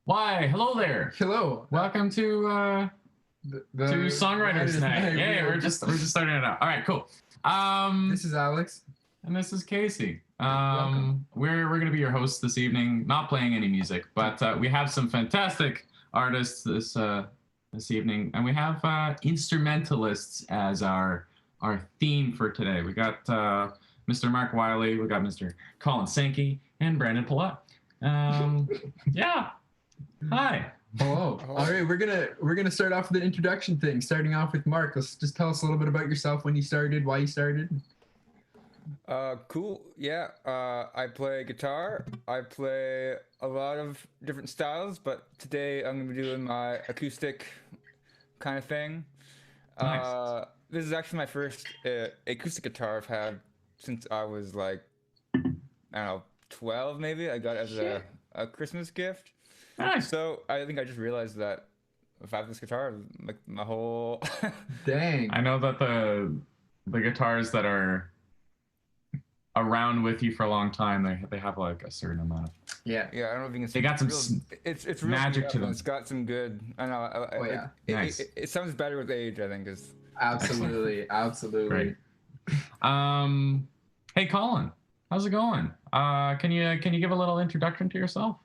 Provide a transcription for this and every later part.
Why, hello there. Hello. Welcome to Songwriter's Night. Yay, Yeah. we're just starting it out. All right, cool. This is Alex. And this is Casey. Welcome. We're gonna be your hosts this evening, not playing any music, but we have some fantastic artists this evening, and we have instrumentalists as our theme for today. We got Mr. Mark Wiley, we got Mr. Colin Sankey, and Brandon Palat. Yeah. Hi. Hello. All right, we're gonna start off with an introduction thing. Starting off with Mark. Let's just tell us a little bit about yourself, when you started, why you started. Cool. Yeah. I play guitar. I play a lot of different styles, but today I'm gonna be doing my acoustic kind of thing. Nice. This is actually my first acoustic guitar I've had since I was like, I don't know, 12 maybe. I got it as a Christmas gift. Nice. So I think I just realized that if I have this guitar, like my whole Dang. I know that the guitars that are around with you for a long time, they have like a certain amount of Yeah. Yeah, I don't know if you can see. They got some It's real magic beat to up, and them. It's got some good. I know. Oh, yeah. Nice. It sounds better with age, I think. Is Absolutely. Absolutely. Great. Hey Colin, how's it going? Can you give a little introduction to yourself?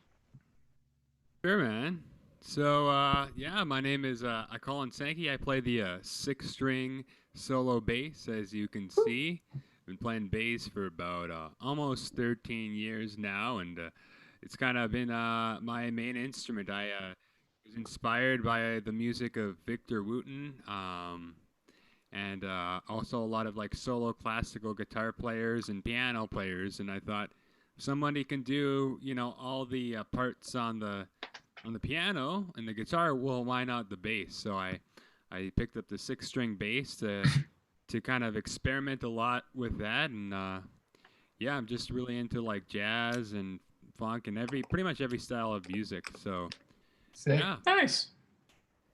Sure, man. So, yeah, my name is Colin Sankey. I play the six-string solo bass, as you can see. Been playing bass for about almost 13 years now, and it's kind of been my main instrument. I was inspired by the music of Victor Wooten, and also a lot of like solo classical guitar players and piano players, and I thought somebody can do, all the parts on the piano and the guitar. Well, why not the bass? So I picked up the six-string bass to kind of experiment a lot with that, and yeah, I'm just really into like jazz and funk and pretty much every style of music. So Sick. yeah, Nice.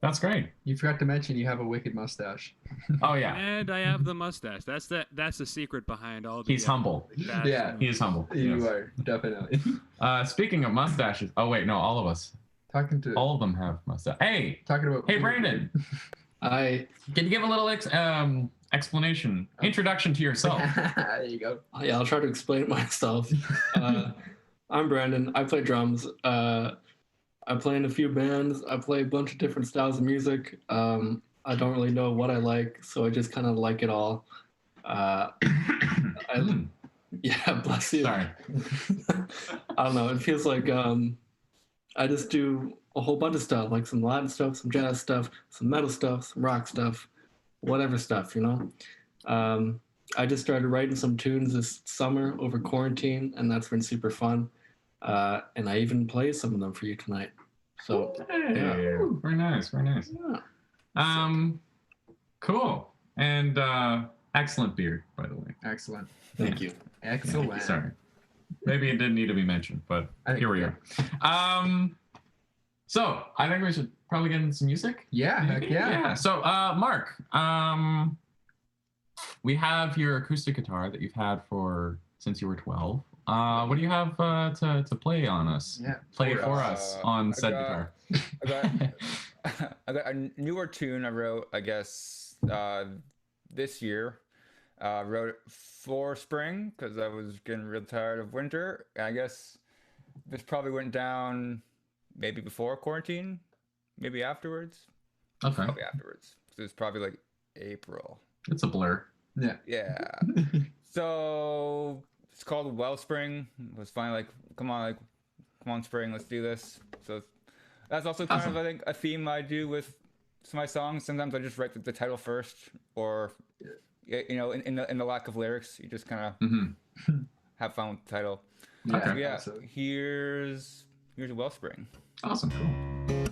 That's great. You forgot to mention you have a wicked mustache. Oh yeah. and I have the mustache. That's the secret behind all the. He's humble. jazz Yeah. and- He is humble. You Yes. are, definitely. Speaking of mustaches. Oh wait, no, all of us. Talking All of them have mustache. Hey, about. hey Brandon. I Can you give a little explanation, introduction to yourself? There you go. yeah, I'll try to explain myself. I'm Brandon. I play drums. I play in a few bands. I play a bunch of different styles of music. I don't really know what I like, so I just kind of like it all. Yeah, bless you. Sorry. I don't know. It feels like I just do a whole bunch of stuff, like some Latin stuff, some jazz stuff, some metal stuff, some rock stuff, whatever stuff, I just started writing some tunes this summer over quarantine, and that's been super fun. And I even play some of them for you tonight. So Hey, yeah. very nice, very nice. Yeah. Cool. And excellent beard, by the way. Excellent. Thank you. Excellent. Sorry. Maybe it didn't need to be mentioned, but I think here we are. So I think we should probably get into some music. Yeah. Heck yeah. So Mark, we have your acoustic guitar that you've had since you were 12. What do you have to play on us? Yeah. Play for us on said guitar. I got a newer tune I wrote, I guess, this year. Wrote it for spring because I was getting real tired of winter. And I guess this probably went down maybe before quarantine, maybe afterwards. Okay. Probably afterwards. So it's probably like April. It's a blur. Yeah. Yeah. So it's called Wellspring. It was finally like, come on, spring, let's do this. So that's also kind Awesome. of, I think, a theme I do with some of my songs. Sometimes I just write the title first, or in the lack of lyrics, you just kind of have fun with the title. Okay. So, yeah. Absolutely. Here's a Wellspring. Awesome. Cool.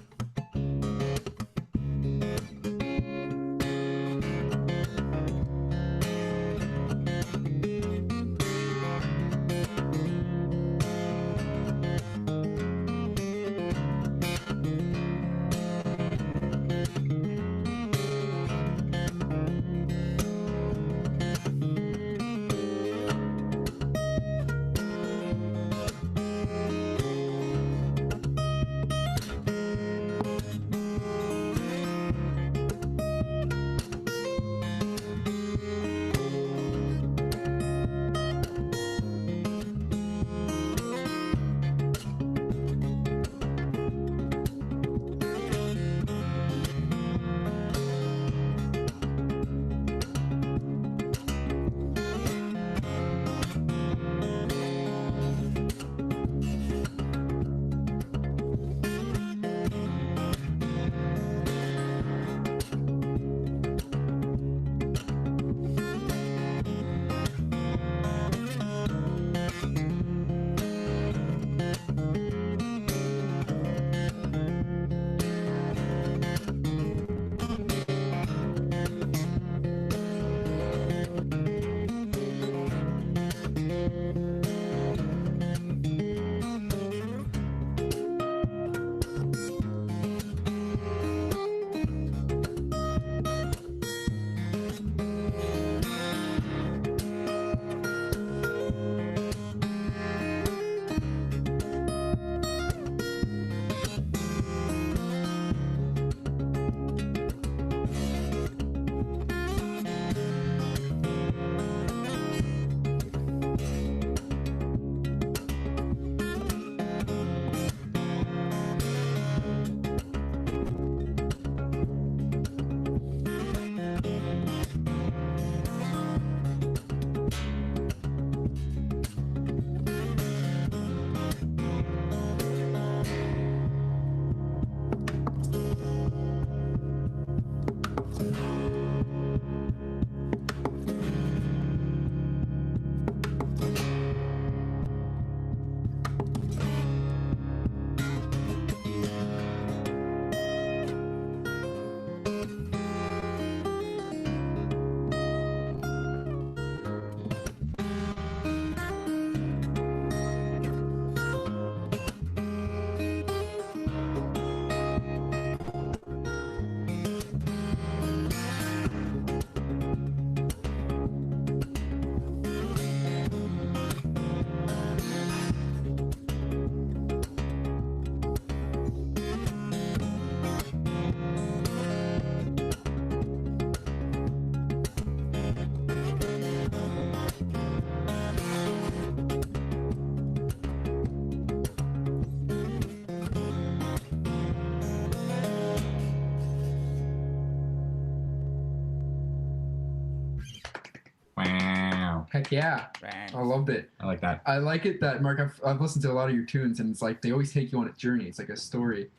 Heck yeah. Right. I loved it. I like that. I like it that, Mark, I've listened to a lot of your tunes, and it's like they always take you on a journey. It's like a story,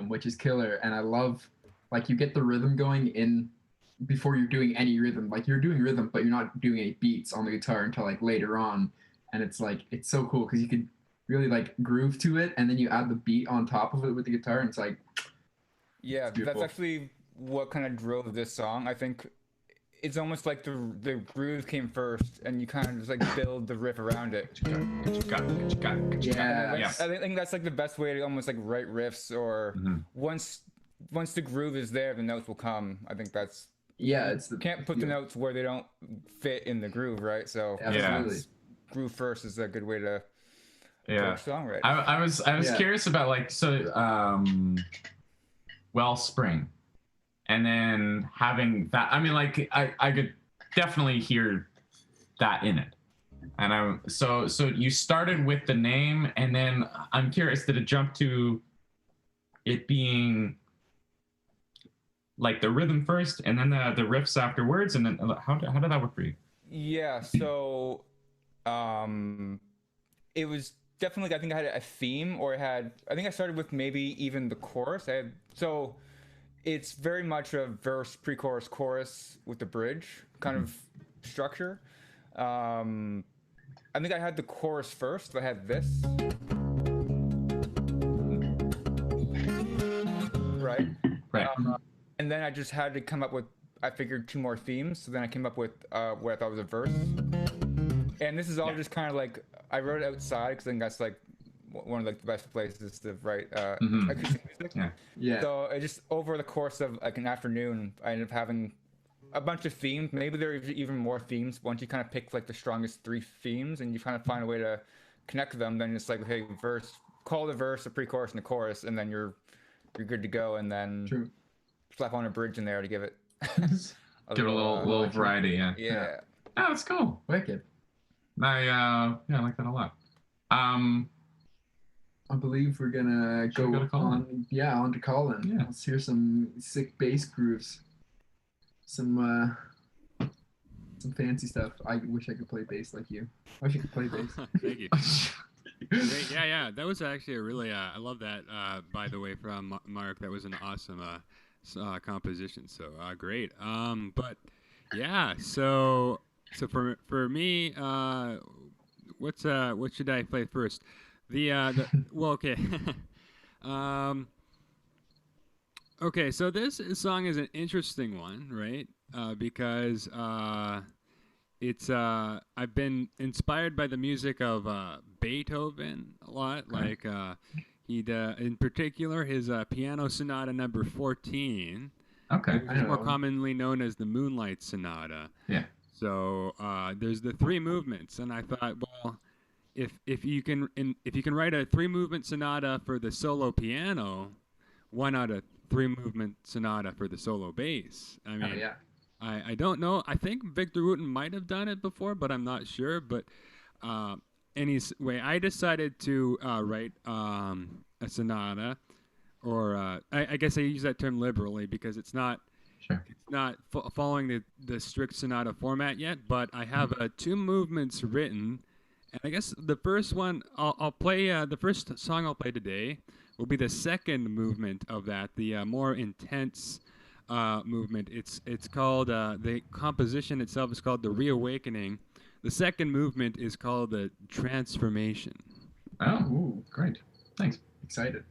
which is killer. And I love, like, you get the rhythm going in before you're doing any rhythm. Like, you're doing rhythm, but you're not doing any beats on the guitar until, like, later on. And it's, like, it's so cool because you could really, like, groove to it, and then you add the beat on top of it with the guitar, and it's like... Yeah, It's that's beautiful. actually what kind of drove this song. I think it's almost like the groove came first, and you kind of just like build the riff around it. Yeah. Yes. I think that's like the best way to almost like write riffs, or once the groove is there, the notes will come. I think that's Yeah, it's the... can't put the notes where they don't fit in the groove, right? So Absolutely. groove first is a good way to Yeah. approach songwriting. I was Yeah. curious about, like, so Wellspring, and then having that. I mean, like, I could definitely hear that in it. And so you started with the name, and then I'm curious, did it jump to it being like the rhythm first and then the riffs afterwards, and then how did that work for you? Yeah, so it was definitely, I think I had a theme, or I think I started with maybe even the chorus. So it's very much a verse, pre-chorus, chorus with the bridge kind of structure. I think I had the chorus first. I had this. Right? Right. And then I just had to come up with, I figured, 2 more themes. So then I came up with what I thought was a verse. And this is all just kind of like, I wrote it outside because I think that's like one of like the best places to write acoustic music. Yeah. Yeah. So it just, over the course of like an afternoon, I ended up having a bunch of themes. Maybe there's even more themes once you kind of pick like the strongest 3 themes, and you kind of find a way to connect them. Then it's like, okay, call the verse, the pre-chorus, and the chorus, and then you're good to go. And then True. slap on a bridge in there to give it Give it a little variety. Yeah. yeah. Oh, that's cool. Wicked. I like that a lot. I believe we're gonna Should we go go to Colin? on to Colin. Yeah. Let's hear some sick bass grooves. Some fancy stuff. I wish I could play bass like you. I wish I could play bass. Thank you. Great. Yeah. That was actually a really, I love that, by the way, from Mark. That was an awesome composition. So great. But yeah, so for me, what should I play first? Well, okay. Okay, so this song is an interesting one, right? Because it's I've been inspired by the music of Beethoven a lot. Like in particular his Piano Sonata Number 14. Okay. Which is more commonly known as the Moonlight Sonata. Yeah. So there's the 3 movements, and I thought, well, if you can write a 3-movement sonata for the solo piano, why not a 3-movement sonata for the solo bass? I mean, yeah. I don't know. I think Victor Wooten might have done it before, but I'm not sure. But anyway, I decided to write a sonata, or I guess I use that term liberally because it's not. Sure. It's not following the strict sonata format yet, but I have 2 movements written, and I guess the first one I'll play. The first song I'll play today will be the second movement of that, the more intense movement. It's called the composition itself is called the Reawakening. The second movement is called the Transformation. Oh, ooh, great. Thanks. Excited.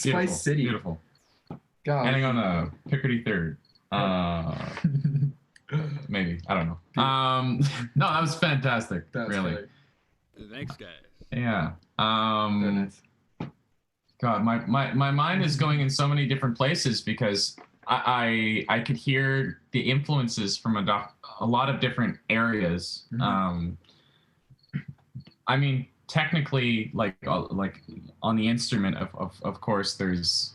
Spice City. Beautiful. God. Ending on a Picardy third. Maybe. I don't know. No, that was fantastic. That's really. great. Thanks, guys. Yeah. Very nice. God, my mind is going in so many different places because I could hear the influences from a lot of different areas. Mhm. I mean, technically, like on the instrument, of course, there's.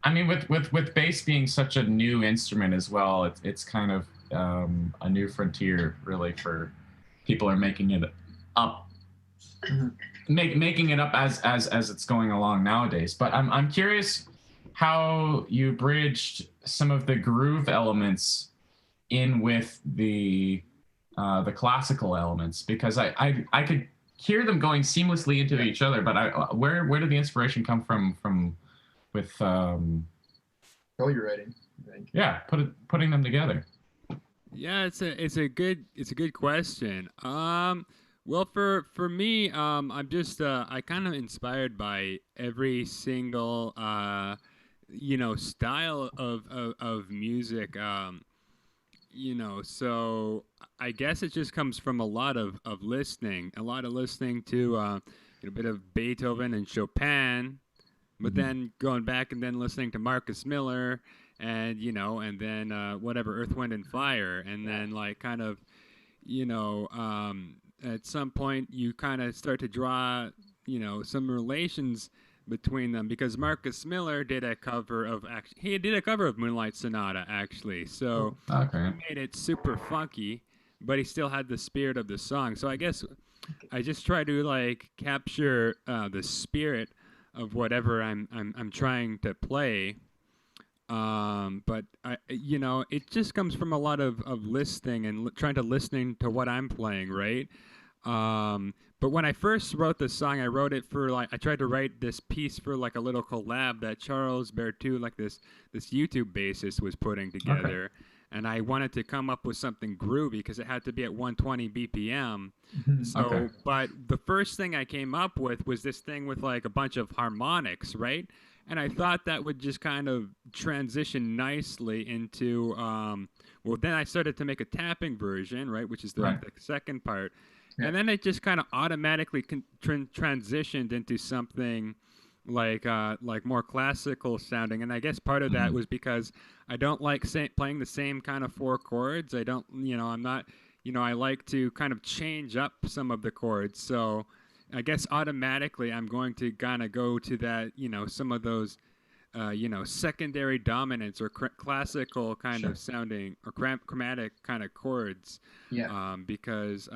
I mean, with bass being such a new instrument as well, it's kind of a new frontier, really, for people are making it up. Mhm. Making it up as it's going along nowadays. But I'm curious how you bridged some of the groove elements in with the classical elements, because I could hear them going seamlessly into each other. But where did the inspiration come from with All your writing, I think. yeah, putting them together? Yeah, it's a good question. Well, for me, I'm just I kind of inspired by every single style of music. So I guess it just comes from a lot of listening, to a bit of Beethoven and Chopin, but then going back and then listening to Marcus Miller and and then whatever Earth, Wind and Fire, and then like kind of at some point you kind of start to draw some relations between them, because Marcus Miller did a cover of Moonlight Sonata, actually. So Okay. he made it super funky, but he still had the spirit of the song. So I guess I just try to like capture the spirit of whatever I'm trying to play. But it just comes from a lot of listening and trying to listening to what I'm playing, right? But when I first wrote this song, I wrote it for I tried to write this piece for like a little collab that Charles Berthoud, like this YouTube bassist, was putting together. Okay. And I wanted to come up with something groovy because it had to be at 120 BPM. So, okay. But the first thing I came up with was this thing with like a bunch of harmonics, right? And I thought that would just kind of transition nicely into, then I started to make a tapping version, right? Which is the second part. Yeah. And then it just kind of automatically transitioned into something like more classical sounding. And I guess part of that was because I don't like playing the same kind of four chords. I don't, I'm not, I like to kind of change up some of the chords. So I guess automatically I'm going to kind of go to that, some of those, secondary dominance or classical kind of sounding or chromatic kind of chords. Yeah. Because,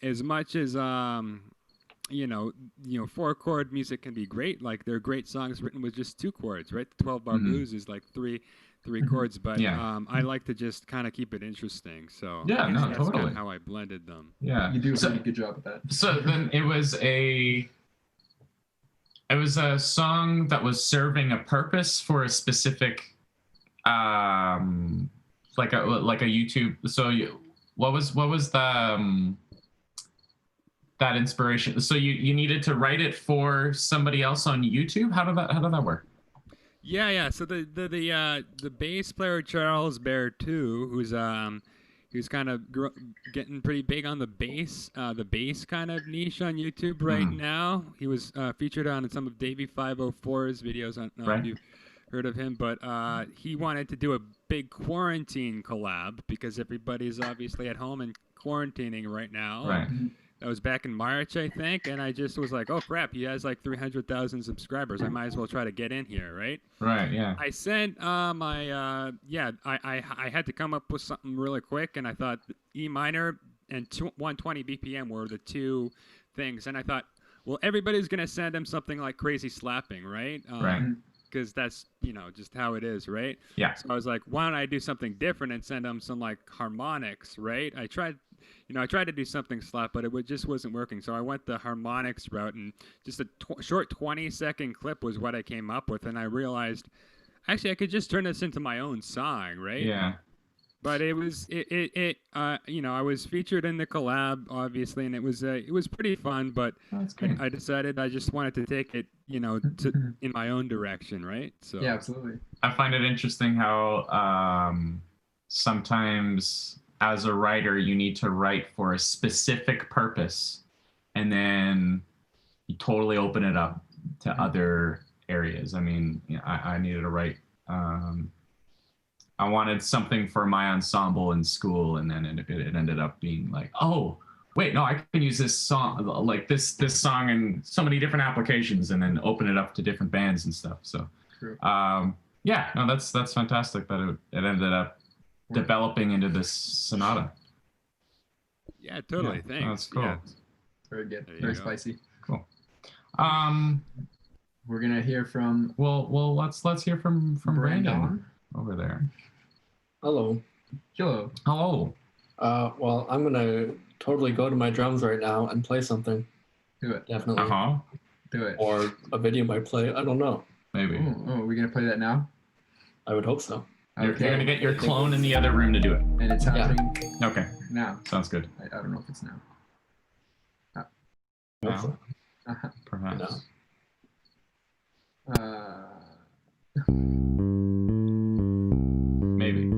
as much as, four chord music can be great. Like there are great songs written with just two chords, right? The 12 bar blues is like three chords, but I like to just kind of keep it interesting. So yeah, no, that's totally kind of how I blended them. Yeah, you do a good job at that. So then it was a song that was serving a purpose for a specific, like a YouTube. So what was the that inspiration? So you needed to write it for somebody else on YouTube? How did that work? Yeah. So the bass player Charles Berthoud, who's kind of getting pretty big on the bass kind of niche on YouTube right now. He was featured on some of Davey 504's videos. I don't know if you've heard of him, but he wanted to do a big quarantine collab because everybody's obviously at home and quarantining right now. Right. That was back in March, I think, and I just was like, oh, crap, he has like 300,000 subscribers. I might as well try to get in here, right? Right, yeah. I sent I had to come up with something really quick, and I thought E minor and 120 BPM were the two things. And I thought, well, everybody's going to send him something like Crazy Slapping, right? Right. Because that's, just how it is, right? Yeah. So I was like, why don't I do something different and send him some like harmonics, right? I tried to do something slap, but it just wasn't working. So I went the harmonics route, and just a short 20-second clip was what I came up with. And I realized, actually, I could just turn this into my own song, right? Yeah. But it was I was featured in the collab obviously, and it was pretty fun. But That's great. I decided I just wanted to take it to in my own direction, right? So Yeah, absolutely. I find it interesting how sometimes as a writer you need to write for a specific purpose, and then you totally open it up to other areas. I mean, I needed to write. I wanted something for my ensemble in school, and then it ended up being like, oh, wait, no, I can use this song, like this song in so many different applications, and then open it up to different bands and stuff. So, True. yeah, no, that's fantastic that it ended up developing into this sonata. yeah, totally. Yeah, Thanks. that's cool. Yeah. Very good. There you Very go. spicy. Cool. We're gonna hear from Well, let's hear from Brandon Brandon. over there. Hello. Hello. Hello. Well, I'm gonna totally go to my drums right now and play something. Do it. Definitely. Do it. Or a video might play. I don't know. Maybe. Oh, we're gonna play that now. I would hope so. You're gonna get your clone in the other room to do it. And it's happening Okay, now. sounds good. I don't know if it's now. Hope Now, so. Uh-huh. perhaps. Maybe.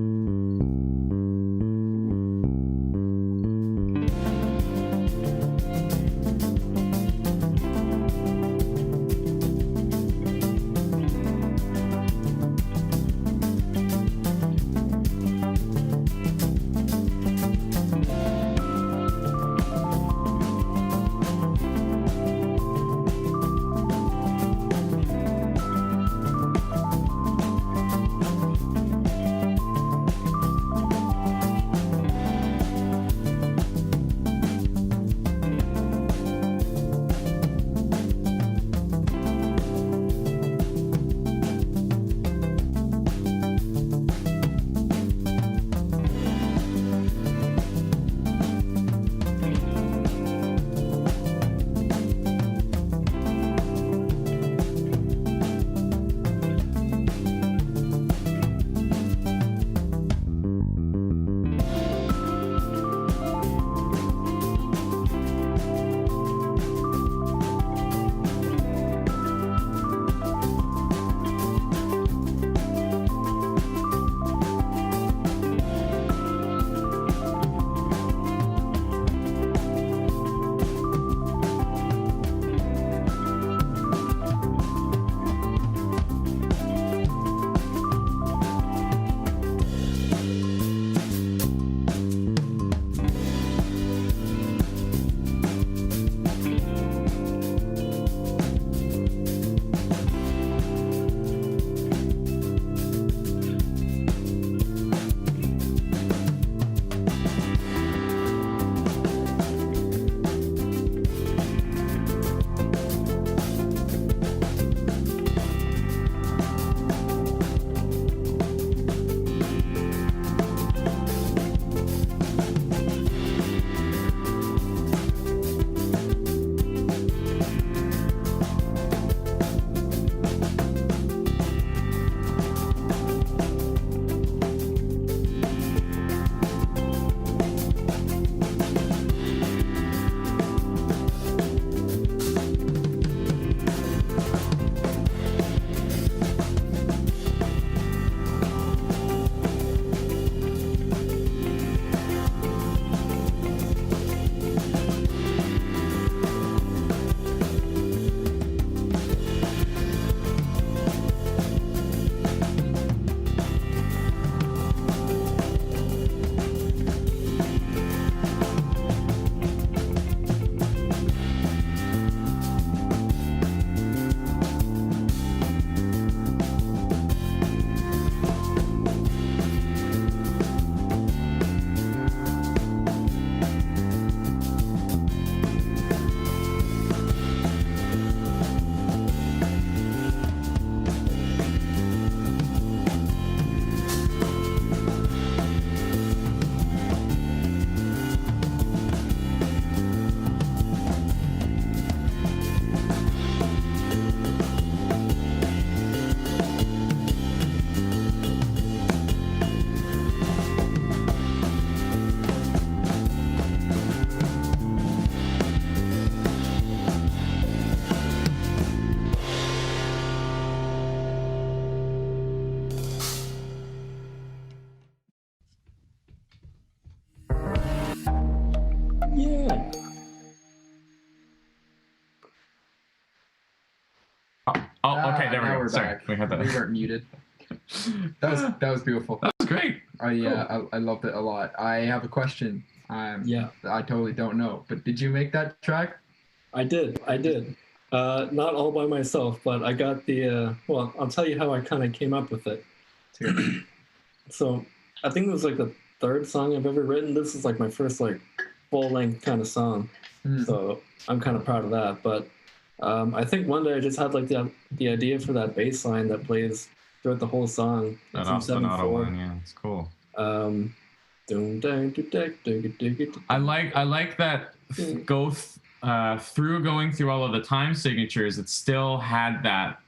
Oh, okay, there we now go. we're Sorry, back. we had that. We weren't muted. That was beautiful. That was great. I loved it a lot. I have a question. Yeah. I totally don't know, but did you make that track? I did. Not all by myself, but I got the. Well, I'll tell you how I kind of came up with it. So I think it was like the third song I've ever written. This is like my first like full length kind of song. So I'm kind of proud of that. But I think one day I just had like the idea for that bass line that plays throughout the whole song. It's in 7/4. Line, yeah, it's cool. I I like that going through all of the time signatures. It still had that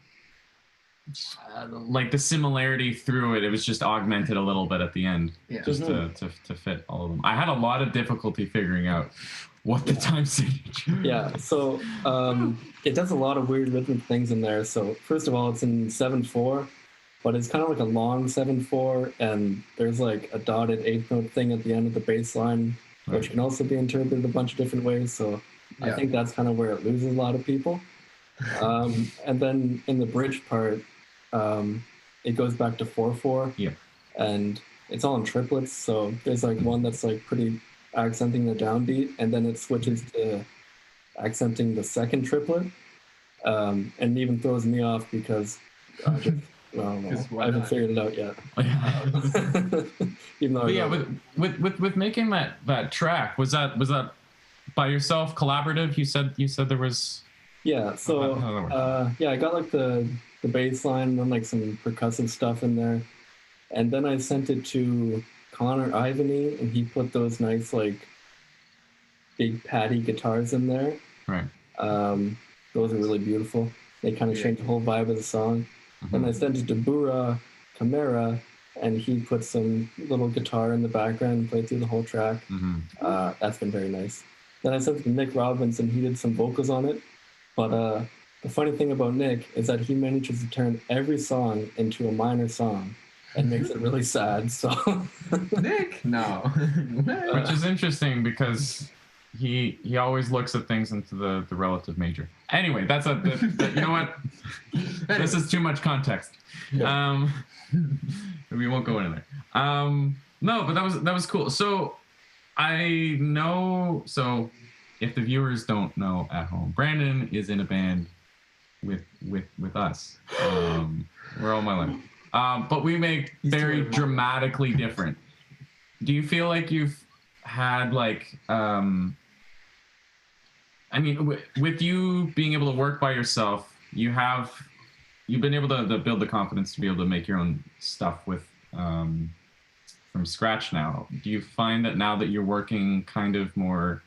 like the similarity through it. It was just augmented a little bit at the end, just to fit all of them. I had a lot of difficulty figuring out what the time signature. Yeah, so it does a lot of weird rhythmic things in there. So first of all, it's in 7/4, but it's kind of like a long 7/4, and there's like a dotted eighth note thing at the end of the bass line, which can also be interpreted a bunch of different ways. So I think that's kind of where it loses a lot of people. And then in the bridge part, it goes back to 4/4. Yeah. And it's all in triplets. So there's like one that's like pretty accenting the downbeat, and then it switches to accenting the second triplet. And it even throws me off because I haven't figured it out yet. Even though with making that track, was that by yourself, collaborative? You said there was. Yeah, so I got like the bass line and then like some percussive stuff in there, and then I sent it to Connor Ivany, and he put those nice like big patty guitars in there. Right. Those are really beautiful. They kind of change the whole vibe of the song. Then I sent it to Bura Camara, and he put some little guitar in the background and played through the whole track. That's been very nice. Then I sent it to Nick Robbins, and he did some vocals on it. But the funny thing about Nick is that he manages to turn every song into a minor song and makes it really sad. So Nick, no. Which is interesting because he always looks at things into the relative major. Anyway, that's you know what? This is too much context. Yeah. We won't go into there. No, but that was cool. So I know. So if the viewers don't know at home, Brandon is in a band with us. We're all my life. But we make very dramatically different. Do you feel like you've had like I mean, with you being able to work by yourself, you've been able to build the confidence to be able to make your own stuff with from scratch now. Do you find that now that you're working kind of more,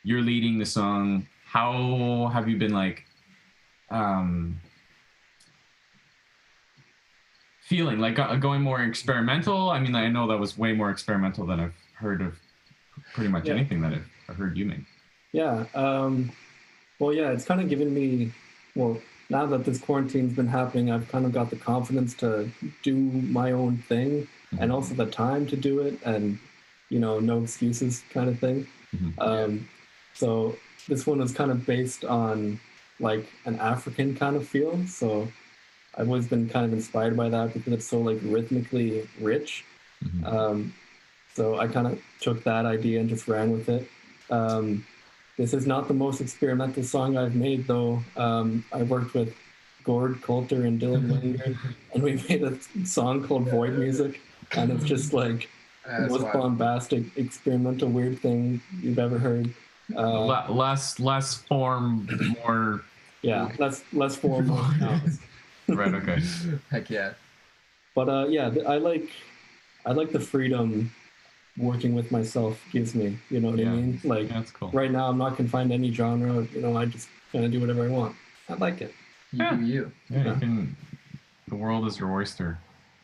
you're leading the song, how have you been like feeling like going more experimental? I mean, I know that was way more experimental than I've heard of pretty much anything that I've heard you make. Yeah. Well, yeah, it's kind of given me, well, now that this quarantine's been happening, I've kind of got the confidence to do my own thing and also the time to do it and, no excuses kind of thing. So this one is kind of based on like an African kind of feel. So I've always been kind of inspired by that because it's so like rhythmically rich. So I kind of took that idea and just ran with it. This is not the most experimental song I've made, though. I worked with Gord Coulter and Dylan Winger, and we made a song called Void Music, and it's just like the most bombastic, experimental, weird thing you've ever heard. Less form, more. Yeah, less form, more sounds. Right. Okay. Heck yeah. But I like the freedom working with myself gives me, you know what I mean? Like that's cool. Right now I'm not confined to any genre, I just kind of do whatever I want. I like it. You do you. Yeah, you can, the world is your oyster.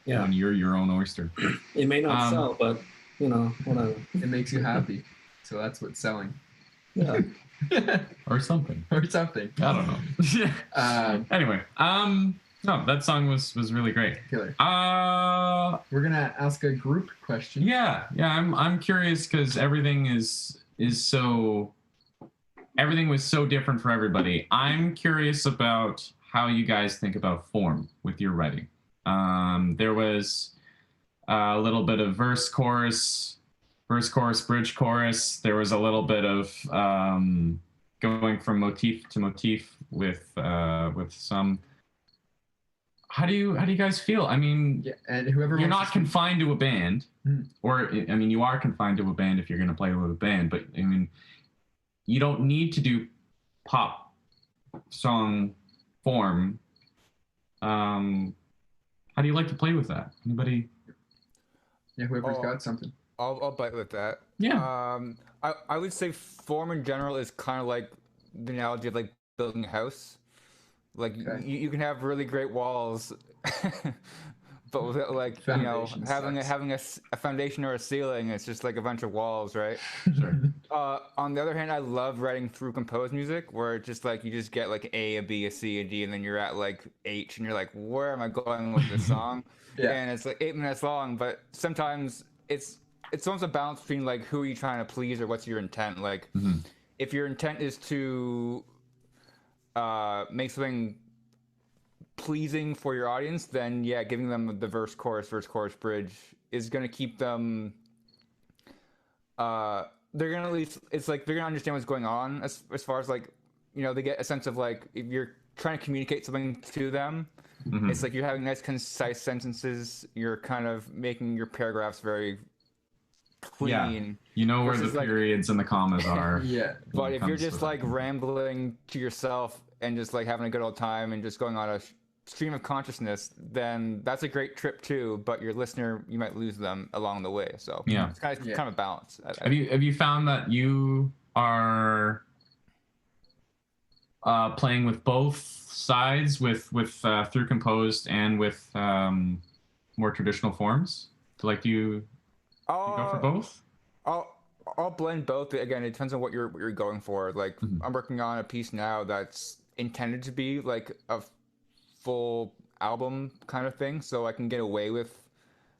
Yeah. When you're your own oyster. It may not sell, but whatever. It makes you happy. So that's what's selling. Yeah. Or something. Or something. I don't know. Anyway, no, that song was really great. Killer. We're gonna ask a group question. Yeah. I'm curious because everything was so different for everybody. I'm curious about how you guys think about form with your writing. There was a little bit of verse, chorus, bridge, chorus. There was a little bit of going from motif to motif with some. How do you guys feel? I mean, Yeah, and whoever you're wants not to confined to a band, or I mean, you are confined to a band if you're going to play with a band. But I mean, you don't need to do pop song form. How do you like to play with that? Anybody? Yeah, whoever's got something. I'll bite with that. Yeah. I would say form in general is kind of like the analogy of like building a house. Like Okay. you can have really great walls, but with like Foundation having a foundation or a ceiling, it's just like a bunch of walls, right? Sure. On the other hand, I love writing through composed music, where it's just like you just get like a B, a C, a D, and then you're at like H, and you're like, where am I going with this song? Yeah. And it's like 8 minutes long, but sometimes it's almost a balance between like who are you trying to please or what's your intent. Like if your intent is to make something pleasing for your audience, then yeah, giving them the verse, chorus, bridge is gonna keep them. They're gonna at least, it's like they're gonna understand what's going on as far as like, they get a sense of like if you're trying to communicate something to them, it's like you're having nice concise sentences. You're kind of making your paragraphs very clean. Yeah. You know where the periods and the commas are. Yeah. But if you're just like rambling to yourself and just like having a good old time and just going on a stream of consciousness, then that's a great trip too. But your listener, you might lose them along the way. So yeah, it's kind of a balance. Have you found that you are playing with both sides, with through composed and with more traditional forms? Do you go for both? I'll blend both. Again, it depends on what you're going for. Like I'm working on a piece now that's intended to be like a full album kind of thing, so I can get away with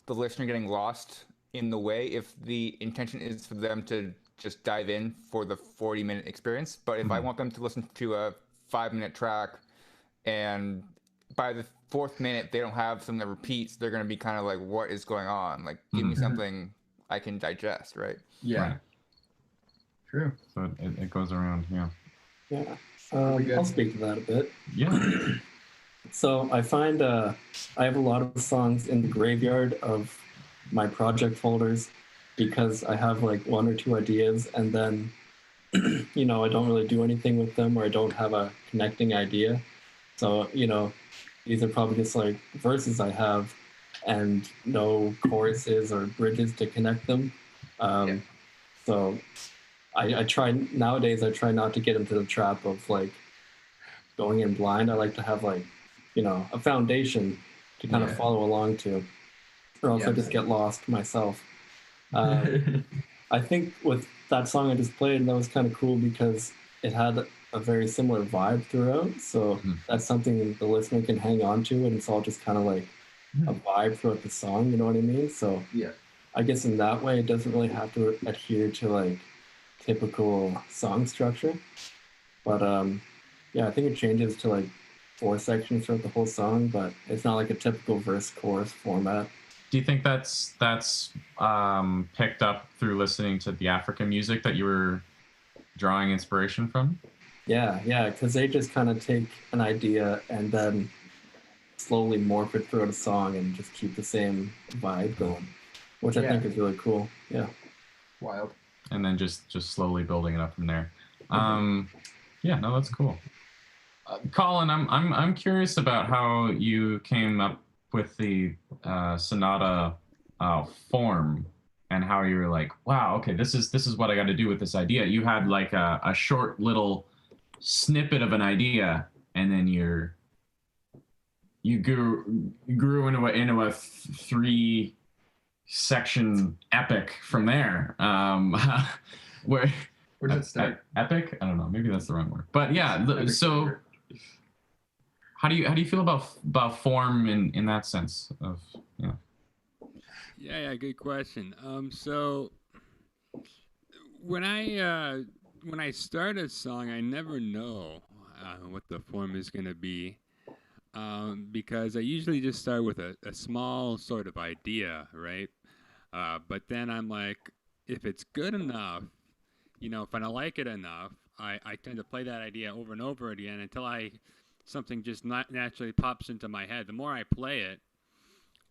the listener getting lost in the way if the intention is for them to just dive in for the 40-minute experience. But if I want them to listen to a 5-minute track and by the 4th minute they don't have something that repeats, they're going to be kind of like, what is going on? Like, give me something I can digest, right? Yeah. Right. True. So it goes around, yeah. Yeah. I'll speak to that a bit. Yeah. So I find I have a lot of songs in the graveyard of my project folders because I have like 1 or 2 ideas and then, I don't really do anything with them, or I don't have a connecting idea. So, these are probably just like verses I have and no choruses or bridges to connect them. So I try not to get into the trap of like going in blind. I like to have like, a foundation to kind of follow along to, or else I just get lost myself. I think with that song I just played, that was kind of cool because it had a very similar vibe throughout. So that's something the listener can hang on to, and it's all just kind of like a vibe throughout the song. You know what I mean? So I guess in that way, it doesn't really have to adhere to like typical song structure. But I think it changes to like 4 sections throughout the whole song, but it's not like a typical verse chorus format. Do you think that's picked up through listening to the African music that you were drawing inspiration from? Yeah, because they just kind of take an idea and then slowly morph it throughout a song and just keep the same vibe going, which I think is really cool. Yeah. Wild. And then just slowly building it up from there. No, that's cool. Colin, I'm curious about how you came up with the sonata form and how you were like, wow, okay, this is what I got to do with this idea. You had like a short little snippet of an idea, and then you grew into a 3-section epic from there. Where does it start? Epic? I don't know. Maybe that's the wrong word. But yeah, so how do you feel about form in that sense of Yeah, good question. So when I start a song, I never know what the form is going to be. because I usually just start with a small sort of idea, right? But then I'm like, if it's good enough, if I don't like it enough, I tend to play that idea over and over again until something just not naturally pops into my head. The more I play it,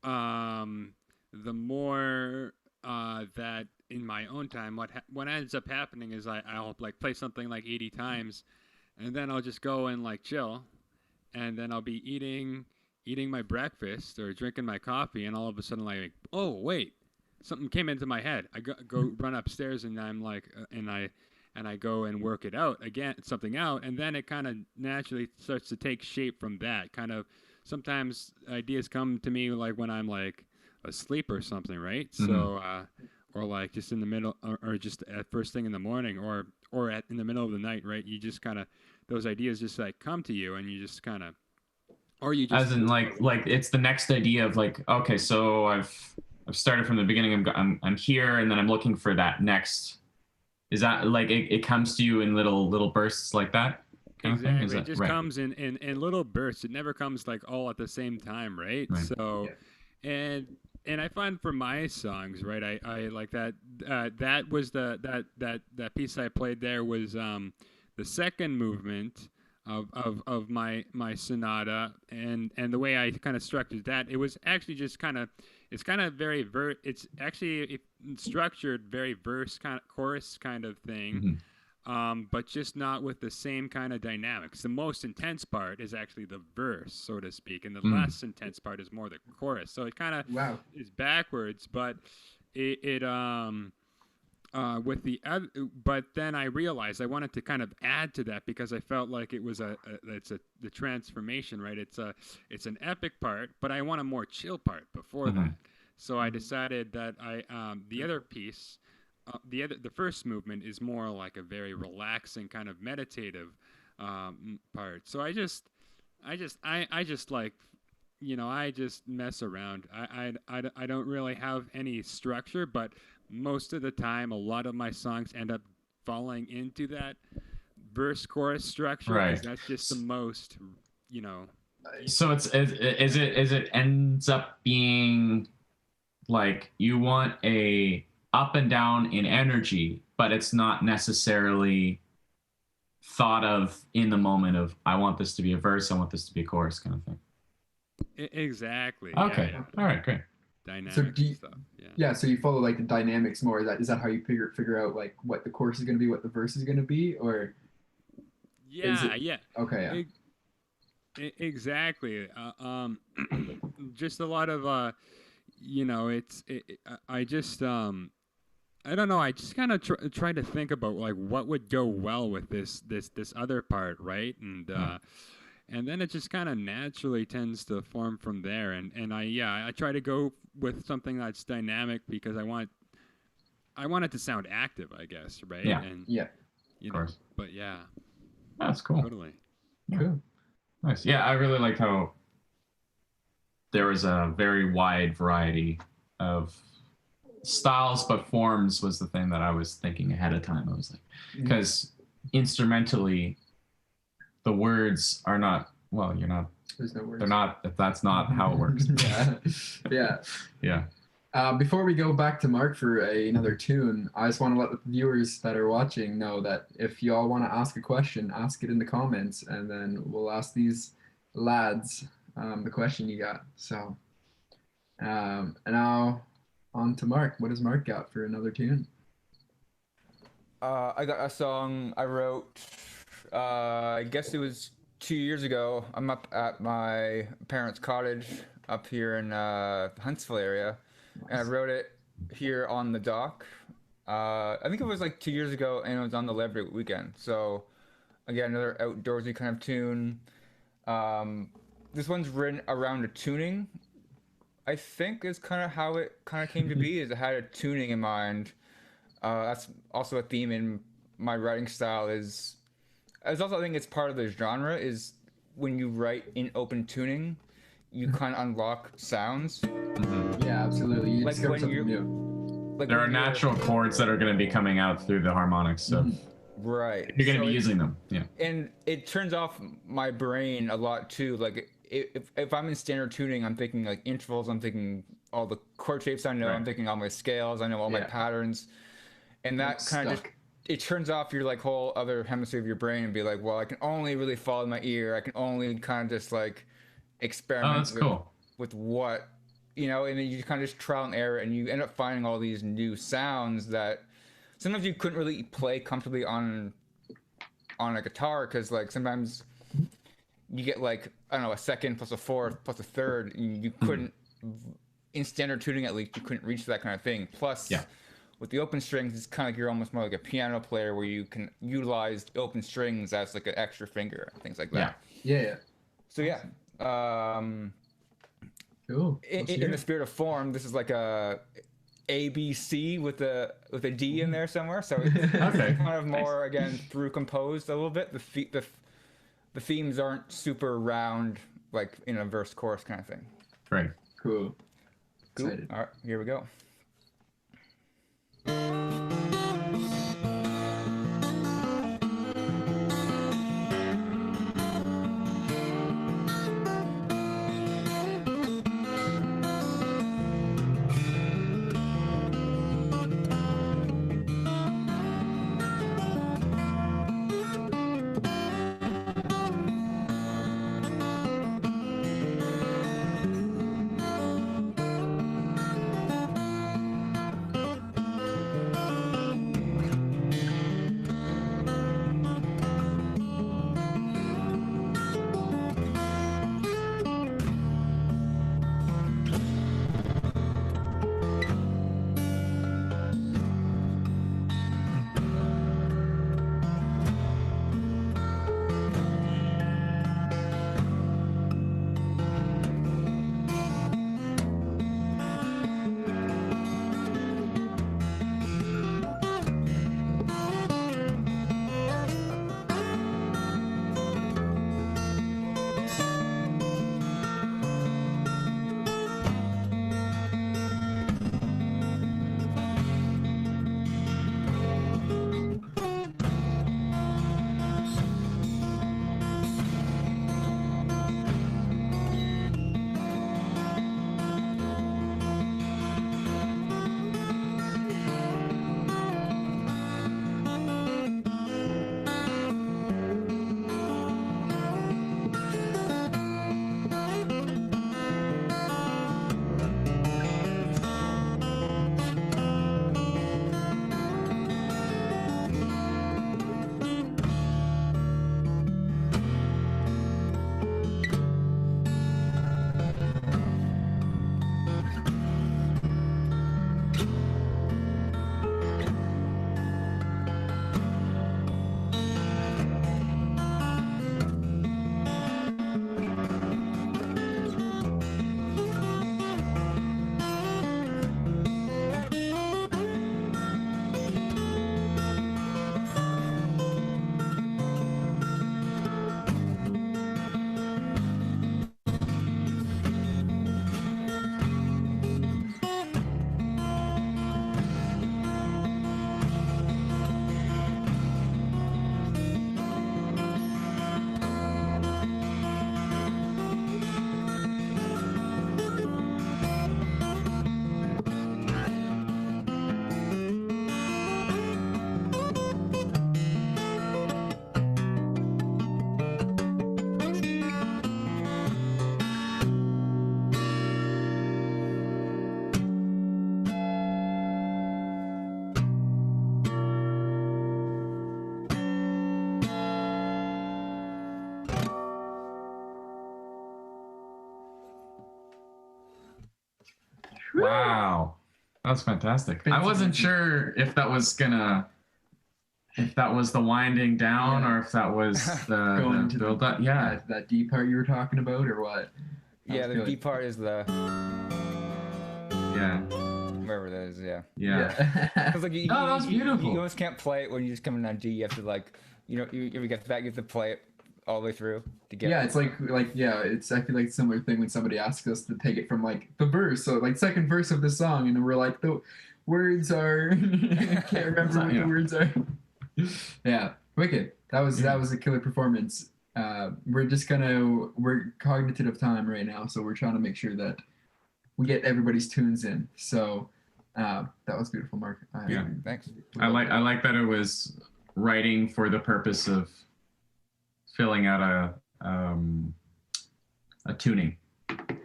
the more that in my own time, what ends up happening is I'll like play something like 80 times, and then I'll just go and like chill, and then I'll be eating my breakfast or drinking my coffee, and all of a sudden like, oh wait, something came into my head. I go run upstairs, and I'm like, and I go and work it out again, something out, and then it kind of naturally starts to take shape from that. Kind of sometimes ideas come to me like when I'm like asleep or something, right? So or like just in the middle, or just at first thing in the morning, or in the middle of the night, right? You just kind of, those ideas just like come to you, and you just kind of, or you just, as in like it's the next idea of like, okay, so I've started from the beginning. I'm here, and then I'm looking for that next. Is that like it comes to you in little bursts like that? Exactly. It just comes in little bursts. It never comes like all at the same time, right? So, and I find for my songs, right, I like that. That was that piece I played there was the second movement of my sonata, and the way I kind of structured that, it was actually just kind of, it's kind of very it's actually structured very verse kind of chorus kind of thing. But just not with the same kind of dynamics. The most intense part is actually the verse, so to speak, and the less intense part is more the chorus. So it kind of is backwards, but it with the other, but then I realized I wanted to kind of add to that because I felt like it was the transformation, right? It's an epic part, but I want a more chill part before that. So I decided that the other piece. The first movement is more like a very relaxing kind of meditative part. So I just like, I just mess around. I don't really have any structure, but most of the time, a lot of my songs end up falling into that verse chorus structure. Right. That's just the most, So is it ends up being like you want a up and down in energy, but it's not necessarily thought of in the moment of I want this to be a verse, I want this to be a chorus kind of thing. Exactly. Okay. Yeah. All right, great. Dynamic stuff. Yeah, so you follow like the dynamics more. Is that how you figure out like what the chorus is going to be, what the verse is going to be, or? Yeah. Okay. Yeah. Exactly. Just a lot of I just I don't know. I just kind of try to think about like what would go well with this other part, right? And then it just kind of naturally tends to form from there. And I try to go with something that's dynamic because I want it to sound active, I guess, right? Yeah. And Of course. But yeah. That's cool. Totally. Yeah. Cool. Nice. Yeah, I really like how there was a very wide variety of styles, but forms was the thing that I was thinking ahead of time. I was like, because instrumentally, the words are not, well, you're not, there's no words. They're not, that's not how it works. Yeah. Before we go back to Mark for another tune, I just want to let the viewers that are watching know that if you all want to ask a question, ask it in the comments, and then we'll ask these lads the question you got. So, and now on to Mark. What does Mark got for another tune? I got a song I wrote, I guess it was 2 years ago. I'm up at my parents' cottage up here in the Huntsville area, and I wrote it here on the dock. I think it was like 2 years ago, and it was on the Labor Day weekend. So, again, another outdoorsy kind of tune. This one's written around a tuning. I think is kind of how it kind of came to be. Is it had a tuning in mind. That's also a theme in my writing style. It's also, I think it's part of the genre. Is when you write in open tuning, you kind of unlock sounds. Yeah, absolutely. You like discover when something you're new. like there are natural chords that are going to be coming out through the harmonics, so right. you're going to be using them. Yeah. And it turns off my brain a lot too. Like if I'm in standard tuning, I'm thinking like intervals, I'm thinking all the chord shapes I know, Right. I'm thinking all my scales, I know all my Yeah. patterns, and that kind of just Stuck. it turns off your like whole other hemisphere of your brain and be like, well, I can only really follow my ear, I can only kind of just like Oh, experiment that's cool. with what you know, and then you kind of just trial and error, and you end up finding all these new sounds that sometimes you couldn't really play comfortably on a guitar, because like sometimes you get like, I don't know, a second plus a fourth plus a third, and you couldn't in standard tuning, at least you couldn't reach that kind of thing. Plus Yeah. with the open strings, it's kind of like you're almost more like a piano player, where you can utilize open strings as like an extra finger and things like that. Yeah. So yeah, Cool. in the spirit of form, this is like a ABC with a D in there somewhere. So it's Okay. kind of more again through composed a little bit. The themes aren't super round like in a verse chorus kind of thing. Great. Cool. Cool. Excited. All right, here we go. Wow. That's fantastic. I wasn't sure if that was the winding down, or if that was Going the to build up. Yeah. that D part you were talking about, or what? Yeah, the good. D part is the Yeah. wherever that is. Yeah. Yeah. It's like No, that was beautiful. You almost can't play it when you just come in on D. You have to like, you get that, you have to play it all the way through to get. Yeah, it's like it's, I feel like a similar thing when somebody asks us to take it from like the verse, so like second verse of the song, and we're like, the words are can't remember what the words are. Yeah, wicked. That was a killer performance. we're cognitive of time right now, so we're trying to make sure that we get everybody's tunes in. So that was beautiful, Mark. Yeah. Thanks. I like that it was writing for the purpose of filling out a tuning.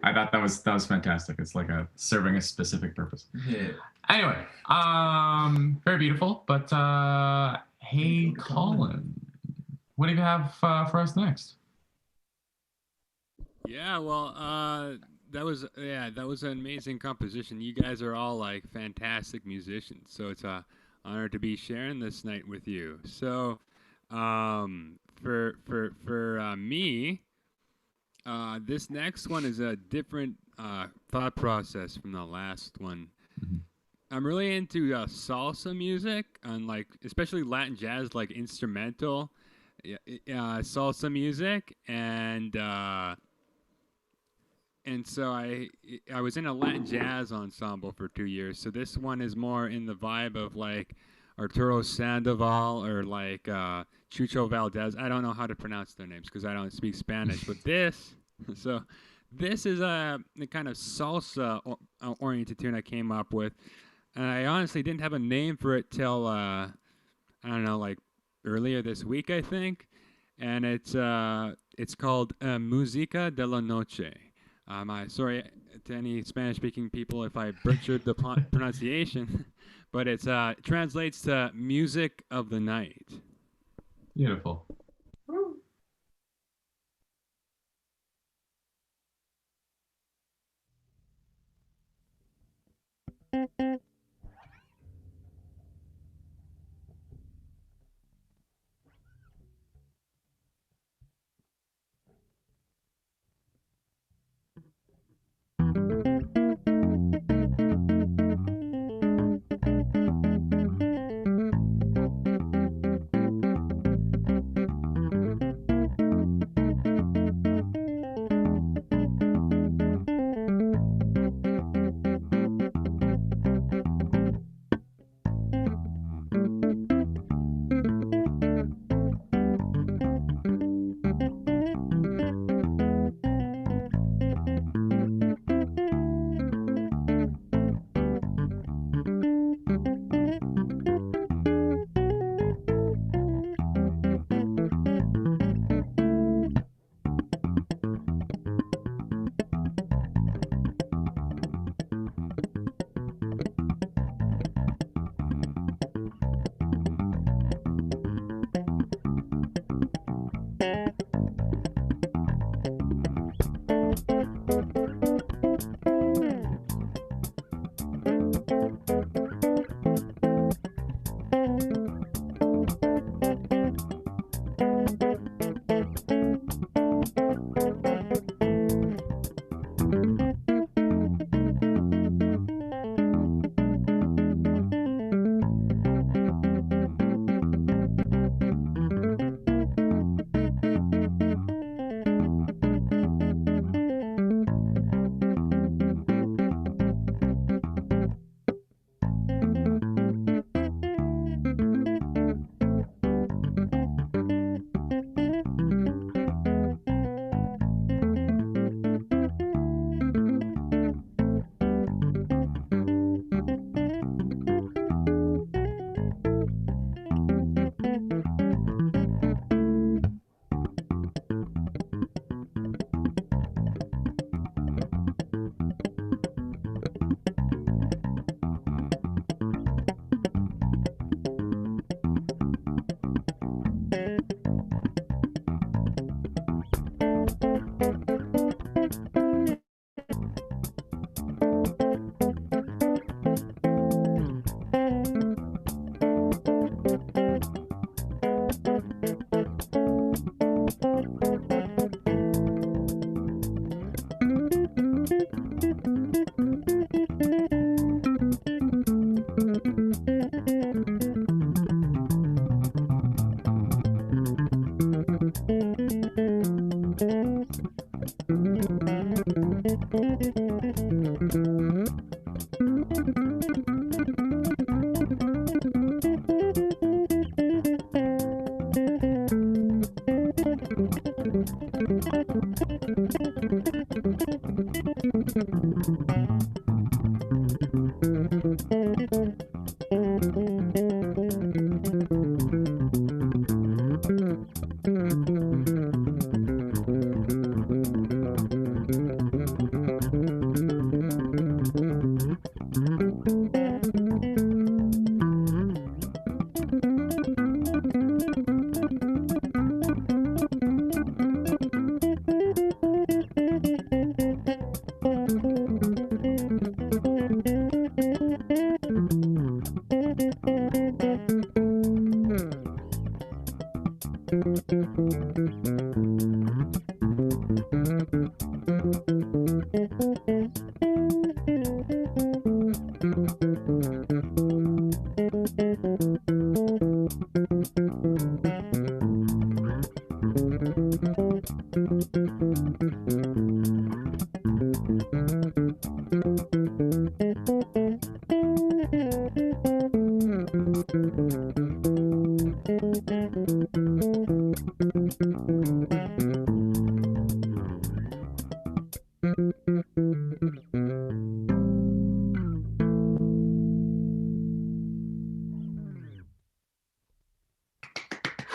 I thought that was fantastic. It's like serving a specific purpose. Yeah. Anyway, very beautiful. But hey, Colin, what do you have for us next? Yeah, well, that was an amazing composition. You guys are all like fantastic musicians, so it's a honor to be sharing this night with you. So, for me, this next one is a different thought process from the last one. Mhm. I'm really into salsa music and like especially Latin jazz, like instrumental salsa music, and so I was in a Latin jazz ensemble for 2 years. So this one is more in the vibe of like Arturo Sandoval or like Chucho Valdez. I don't know how to pronounce their names because I don't speak Spanish. But this is a kind of salsa oriented tune I came up with, and I honestly didn't have a name for it till I don't know, like earlier this week, I think. And it's called Música de la Noche. Sorry to any Spanish-speaking people if I butchered the pronunciation, but it translates to music of the night. Beautiful.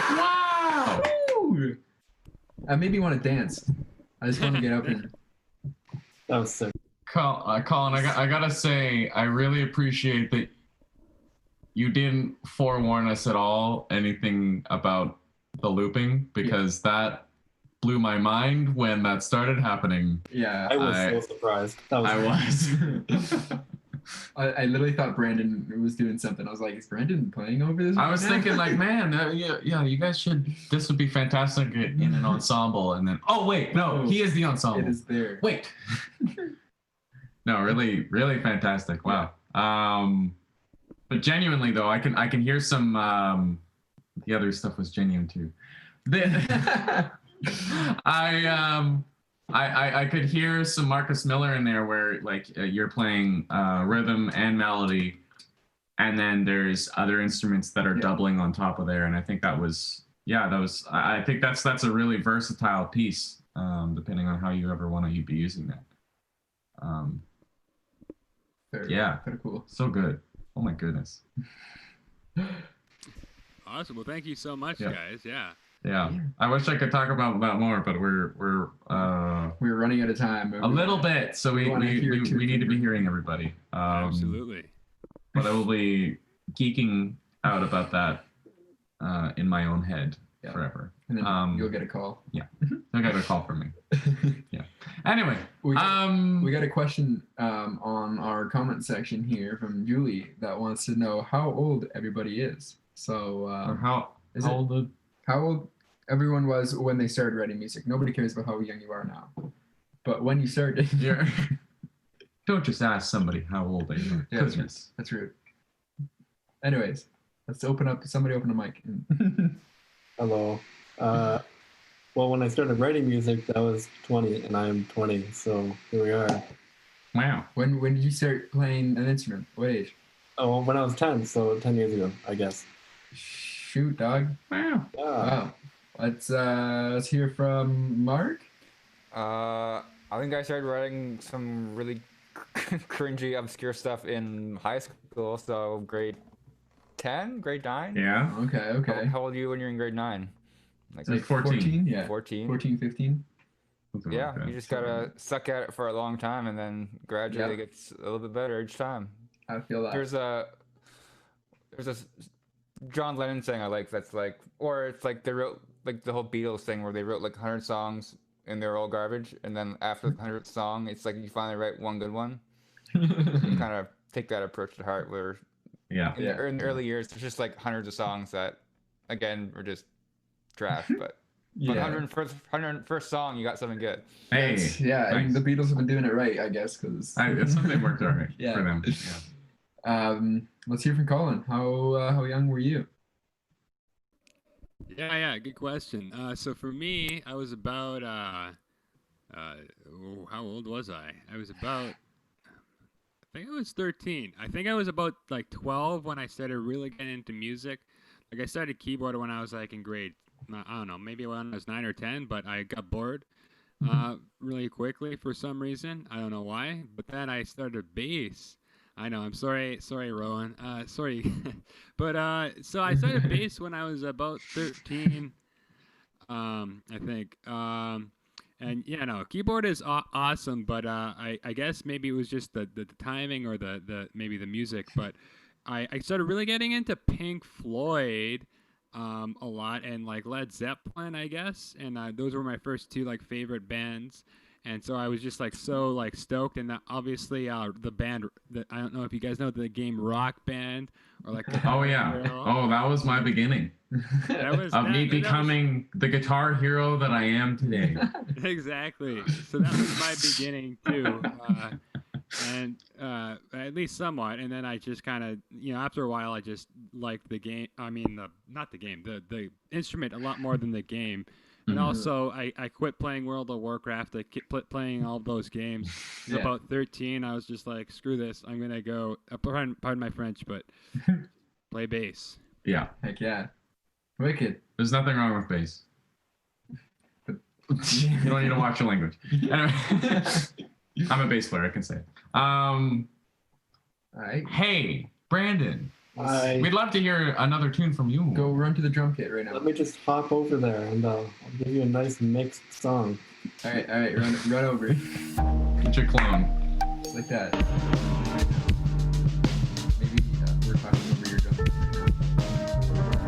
Wow. Woo! I maybe want to dance. I just want to get up and. That was sick. Colin, I gotta say, I really appreciate that you didn't forewarn us at all anything about the looping, because that blew my mind when that started happening. Yeah. I was so surprised. That was I was. I literally thought Brandon was doing something. I was like, is Brandon playing over this? I right was now? thinking like, man, yeah, you guys should. This would be fantastic in an ensemble. And then, oh wait, no, he is the ensemble. It is there. Wait. No, really, really fantastic. Wow. But genuinely though, I can hear some. The other stuff was genuine too. I could hear some Marcus Miller in there where like you're playing rhythm and melody, and then there's other instruments that are doubling on top of there, and I think that was I think that's a really versatile piece, depending on how you ever want to be using that. Kind of cool. So good. Oh my goodness. Awesome. Well, thank you so much, guys. Yeah. Yeah, I wish I could talk about more, but we're running out of time. A little bit, so we need to be hearing everybody. Absolutely. But I will be geeking out about that in my own head forever. And then you'll get a call. Yeah, you'll get a call from me. Yeah. Anyway, we got a question on our comment section here from Julie that wants to know how old everybody is. So how old everyone was when they started writing music. Nobody cares about how young you are now. But when you started... Don't just ask somebody how old they are. Yeah, that's rude. Anyways, let's somebody open a mic. Hello. Well, when I started writing music, that was 20, and I am 20, so here we are. Wow. When did you start playing an instrument? What age? Oh, when I was 10, so 10 years ago, I guess. Shoot, dog. Wow. Yeah. Wow. Let's hear from Mark. I think I started writing some really cringy, obscure stuff in high school. So grade 10, grade 9. Yeah. Okay. How old are you when you're in grade 9? Like 14. Yeah. 14. 15. Something Yeah, like that. you just gotta suck at it for a long time, and then gradually it gets a little bit better each time. I feel that. There's a John Lennon saying I like that's like, or it's like they wrote like the whole Beatles thing where they wrote like 100 songs and they're all garbage, and then after the 100th song, it's like you finally write one good one. You kind of take that approach to heart. Where in the early years, there's just like hundreds of songs that, again, were just trash, but. Yeah. 101st song, you got something good. Hey. Yeah, nice. and the Beatles have been doing it right, I guess, because something worked all right for them. Yeah. Let's hear from Colin. How young were you? Yeah, good question. So for me, I was about how old was I? I was about, I think I was 13. I think I was about like 12 when I started really getting into music. Like I started keyboard when I was like in grade, I don't know, maybe when I was 9 or 10, but I got bored really quickly for some reason. I don't know why. But then I started bass I know. I'm sorry, Rowan. Sorry, but so I started bass when I was about 13. I think. And yeah, no, keyboard is awesome, but I guess maybe it was just the timing or the maybe the music. But I started really getting into Pink Floyd a lot, and like Led Zeppelin, I guess, and those were my first two like favorite bands. And so I was just like so like stoked, and obviously the band. I don't know if you guys know the game Rock Band or like. Oh yeah. Hero. Oh, that was my beginning That was of me that was- becoming the guitar hero that I am today. Exactly. So that was my beginning too, and at least somewhat. And then I just kind of, after a while, I just liked the game. I mean, not the game, the instrument a lot more than the game. And also, I quit playing World of Warcraft. I kept playing all those games. At about 13, I was just like, screw this. I'm gonna go. Pardon my French, but play bass. Yeah. Heck yeah. Wicked. There's nothing wrong with bass. You don't need to watch your language. Anyway, I'm a bass player. I can say it. All right. Hey, Brandon. I, We'd love to hear another tune from you. Go run to the drum kit right now. let me just hop over there and I'll give you a nice mixed song. All right. Run over. Get your clone. Just like that. Maybe we're talking over your drum kit right now.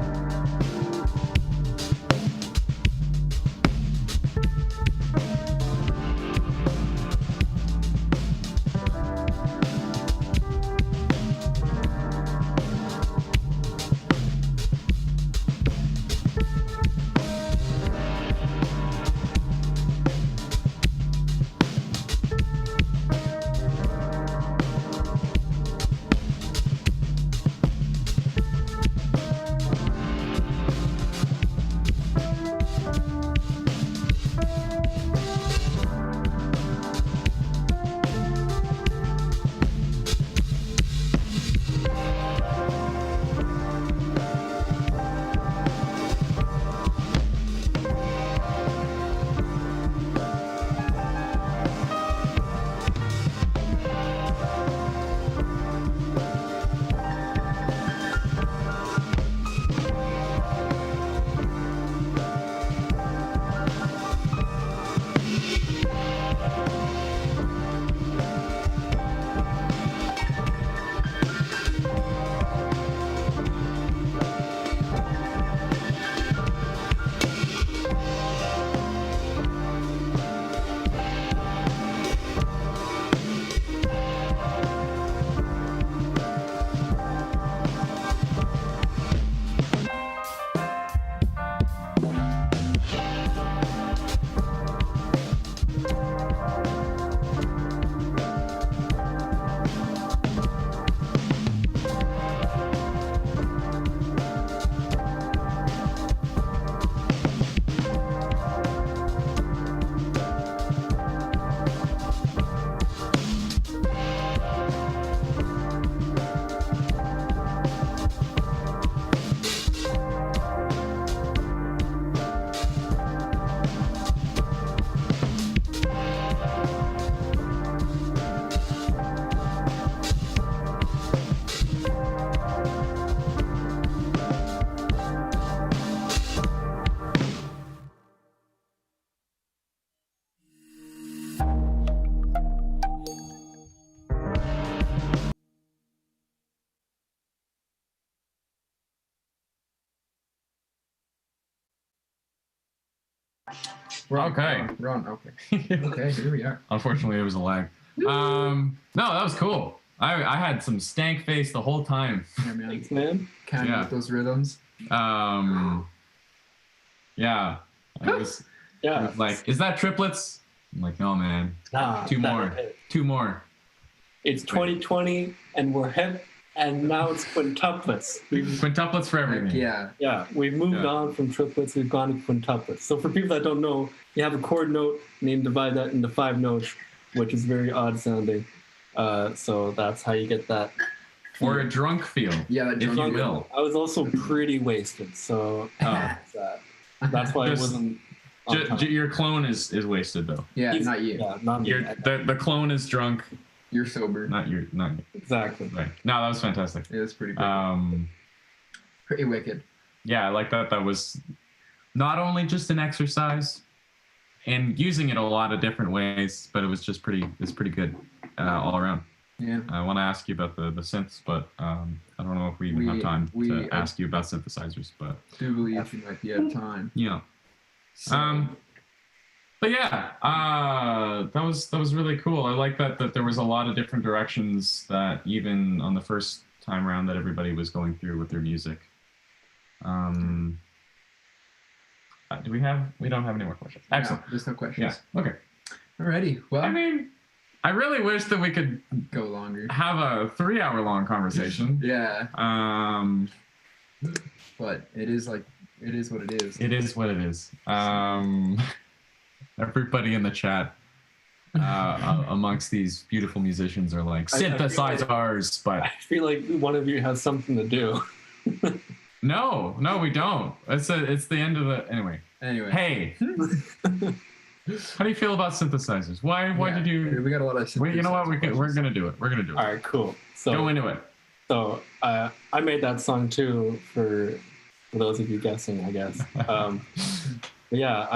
Okay. We're on. Okay. Okay, here we are. Unfortunately, it was a lag. No, that was cool. I had some stank face the whole time. Yeah, man. Thanks, man. Kind Yeah. of with those rhythms. Yeah. I was Yeah. like, is that triplets? I'm like, no, man. Nah, Two that more. is it. Two more. It's 2020 and we're hip, and now it's quintuplets. Quintuplets for everything. Heck yeah. Yeah, we've moved Yeah. on from triplets, we've gone to quintuplets. So for people that don't know, you have a chord note, and you divide that into 5 notes, which is very odd sounding. So that's how you get that. Or a drunk feel. Yeah, that if you drunk will. I was also pretty wasted, so Oh. that's why Just- I wasn't. on time. Your clone is wasted though. Yeah, He's- not you. Yeah, not me. The clone is drunk. You're sober. Not you. Exactly. Right. No, that was fantastic. It was pretty big. Pretty wicked. Yeah, I like that. That was not only just an exercise and using it a lot of different ways, but it was just it's pretty good all around. Yeah. I want to ask you about the synths, but I don't know if we even have time to ask you about synthesizers, but I do believe you might be out of time. yeah. So, But yeah, that was really cool. I like that there was a lot of different directions that even on the first time around that everybody was going through with their music. We don't have any more questions. Excellent. No, there's no questions. Yeah. Okay. Alrighty. Well, I mean, I really wish that we could go longer. have a 3-hour long conversation. Yeah. Um, But it is what it is. It is what it is. Everybody in the chat amongst these beautiful musicians are like, synthesize ours, but I feel like one of you has something to do. no, we don't. It's the end of the anyway. Hey, how do you feel about synthesizers? Why did you? We got a lot of. Wait, you know what? We're gonna do it. We're gonna do it. All right, cool. So go into it. So I made that song too for those of you guessing, I guess. But yeah,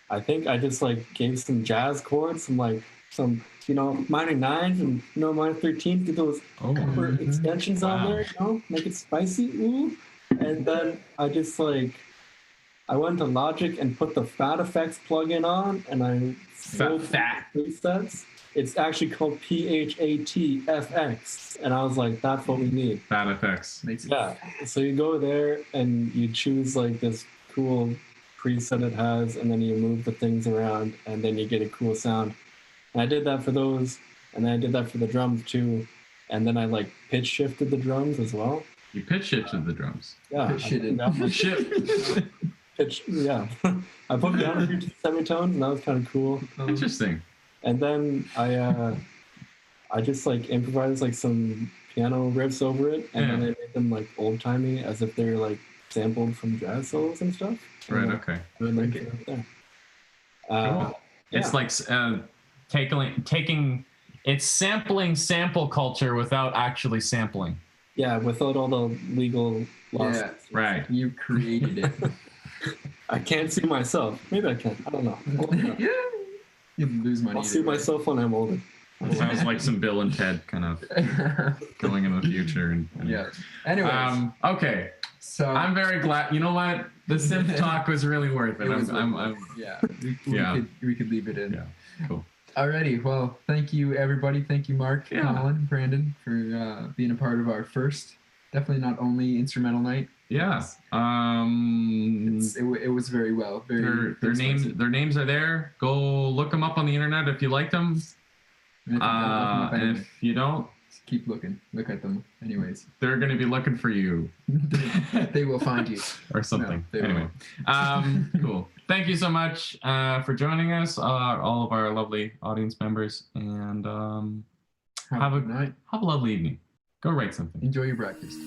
I think I just like gave some jazz chords, some minor nines and minor 13s, get those chord extensions on there, make it spicy, ooh. And then I just I went to Logic and put the Fat Effects plugin on, and I sold Fat presets. It's actually called PHATFX, and I was like, that's what we need. Fat Effects. Yeah. So you go there and you choose this cool preset it has, and then you move the things around, and then you get a cool sound. And I did that for those, and then I did that for the drums too, and then I pitch shifted the drums as well. You pitch shifted the drums. Yeah. Pitch shifted. Pitch. Yeah. I put down a few semitones, and that was kind of cool. Interesting. And then I just improvised some piano riffs over it, and then I made them old timey, as if they're sampled from jazz solos and stuff. Right. Okay. Cool. It's taking it's sampling sample culture without actually sampling. Yeah, without all the legal laws. Yeah, right. You created it. I can't sue myself. Maybe I can. I don't know. You lose money. I'll sue myself when I'm older. It sounds like some Bill and Ted kind of going in the future. And yeah. Anyways. Okay. So I'm very glad. You know what? The synth talk was really worth it. We could leave it in. Yeah. Cool. Alrighty. Well, thank you, everybody. Thank you, Mark, Colin, Brandon, for being a part of our first, definitely not only instrumental night. Yeah. It was very well. Their names are there. Go look them up on the internet if you like them. And if you don't, keep looking. Look at them. Anyways, they're going to be looking for you. They will find you or something. No, anyway, cool. Thank you so much for joining us, all of our lovely audience members, and have a lovely evening. Go write something. Enjoy your breakfast.